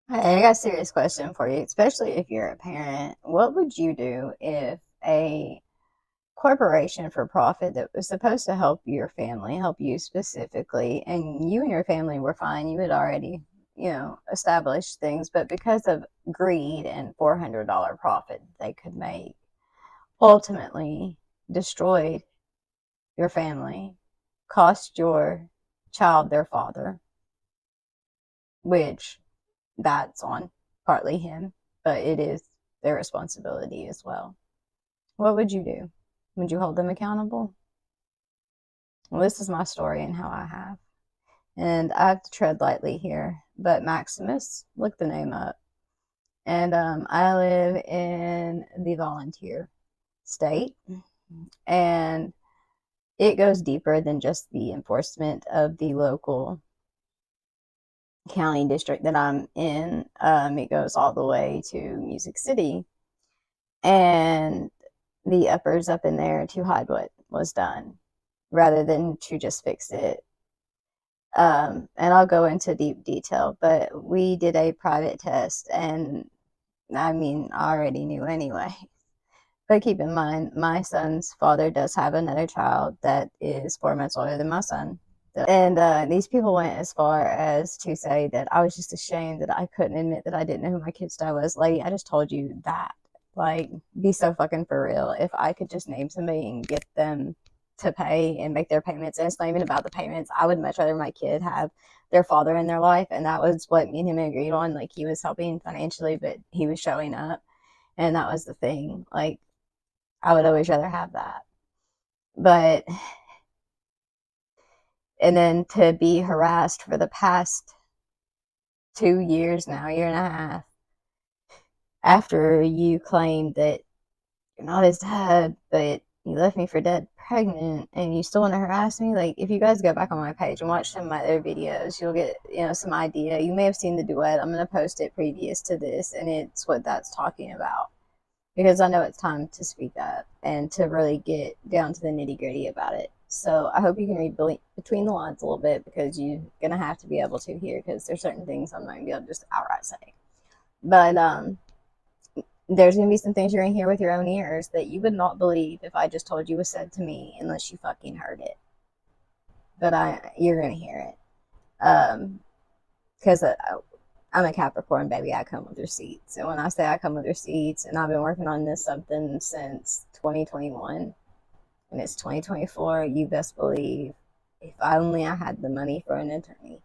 Hey, I got a serious question for you, especially if you're a parent. What would you do if a corporation for profit that was supposed to help your family, help you specifically, and you and your family were fine, you had already, established things, but because of greed and $400 profit they could make, ultimately destroyed your family, cost your child their father, which that's on partly him, but it is their responsibility as well. What would you do? Would you hold them accountable? Well, this is my story and how I have. And I have to tread lightly here, but Maximus, look the name up. And I live in the volunteer state, and it goes deeper than just the enforcement of the local county district that I'm in. It goes all the way to Music City, and the uppers up in there to hide what was done rather than to just fix it. And I'll go into deep detail, but we did a private test, and I mean, I already knew anyway. But keep in mind, my son's father does have another child that is 4 months older than my son. And these people went as far as to say that I was just ashamed that I couldn't admit that I didn't know who my kid's dad was. Lady, I just told you that. Like, be so fucking for real. If I could just name somebody and get them to pay and make their payments, and it's not even about the payments, I would much rather my kid have their father in their life. And that was what me and him agreed on. Like, he was helping financially, but he was showing up. And that was the thing. Like, I would always rather have that. But, and then to be harassed for the past 2 years now, year and a half, after you claimed that you're not his dad, but you left me for dead pregnant, and you still want to harass me. Like, if you guys go back on my page and watch some of my other videos, you'll get, some idea. You may have seen the duet. I'm going to post it previous to this, and it's what that's talking about. Because I know it's time to speak up and to really get down to the nitty gritty about it. So I hope you can read between the lines a little bit, because you're going to have to be able to here, because there's certain things I'm not going to be able to just outright say. But there's going to be some things you're going to hear with your own ears that you would not believe if I just told you was said to me, unless you fucking heard it. But you're going to hear it. Because I'm a Capricorn, baby. I come with receipts. And when I say I come with receipts, and I've been working on this something since 2021, and it's 2024, you best believe if only I had the money for an attorney,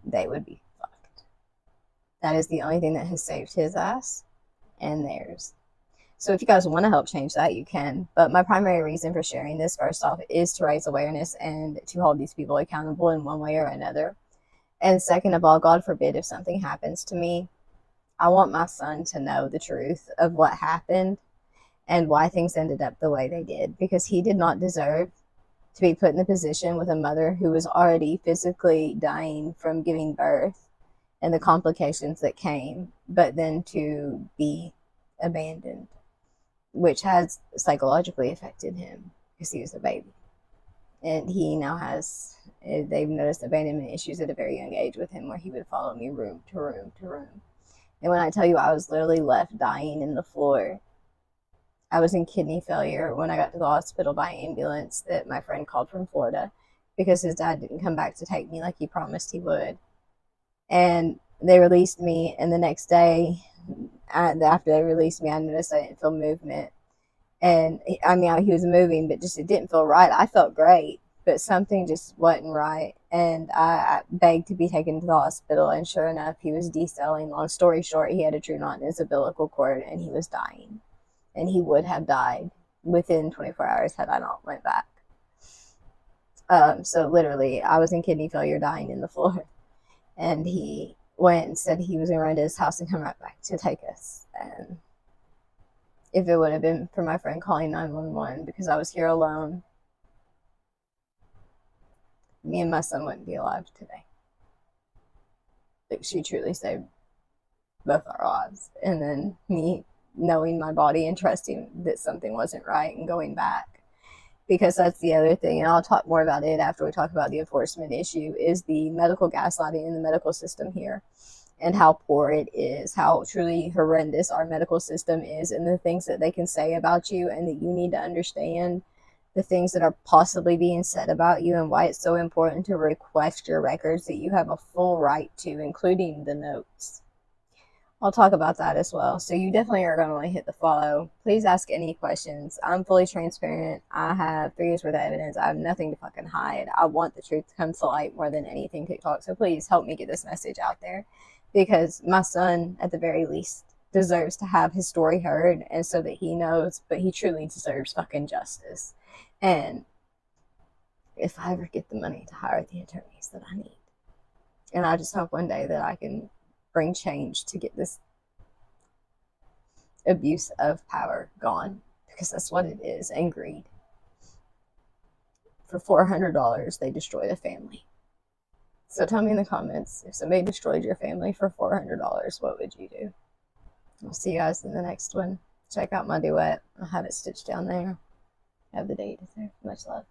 they would be fucked. That is the only thing that has saved his ass and theirs. So if you guys want to help change that, you can. But my primary reason for sharing this, first off, is to raise awareness and to hold these people accountable in one way or another. And second of all, God forbid if something happens to me, I want my son to know the truth of what happened and why things ended up the way they did, because he did not deserve to be put in the position with a mother who was already physically dying from giving birth and the complications that came, but then to be abandoned, which has psychologically affected him because he was a baby. And he now has, they've noticed abandonment issues at a very young age with him, where he would follow me room to room to room. And when I tell you I was literally left dying in the floor, I was in kidney failure when I got to the hospital by ambulance that my friend called from Florida, because his dad didn't come back to take me like he promised he would. And they released me, and the next day, after they released me, I noticed I didn't feel movement. And I mean, he was moving, but just it didn't feel right. I felt great, but something just wasn't right. And I begged to be taken to the hospital, and sure enough, he was decelling. Long story short, he had a true knot in his umbilical cord, and he was dying. And he would have died within 24 hours had I not went back. So literally, I was in kidney failure, dying in the floor, and he went and said he was going to run to his house and come right back to take us. And if it would have been for my friend calling 911 because I was here alone, me and my son wouldn't be alive today. Like, she truly saved both our lives. And then me knowing my body and trusting that something wasn't right and going back. Because that's the other thing, and I'll talk more about it after we talk about the enforcement issue, is the medical gaslighting in the medical system here. and how poor it is, how truly horrendous our medical system is, and the things that they can say about you, and that you need to understand the things that are possibly being said about you, and why it's so important to request your records that you have a full right to, including the notes. I'll talk about that as well. So you definitely are going to want to hit the follow. Please ask any questions. I'm fully transparent. I have 3 years worth of evidence. I have nothing to fucking hide. I want the truth to come to light more than anything, TikTok. So please help me get this message out there, because my son, at the very least, deserves to have his story heard, and so that he knows, but he truly deserves fucking justice. And if I ever get the money to hire the attorneys that I need, and I just hope one day that I can bring change to get this abuse of power gone, because that's what it is, and greed. For $400, they destroy the family. So tell me in the comments, if somebody destroyed your family for $400, what would you do? I'll see you guys in the next one. Check out my duet. I'll have it stitched down there. Have the date there. Much love.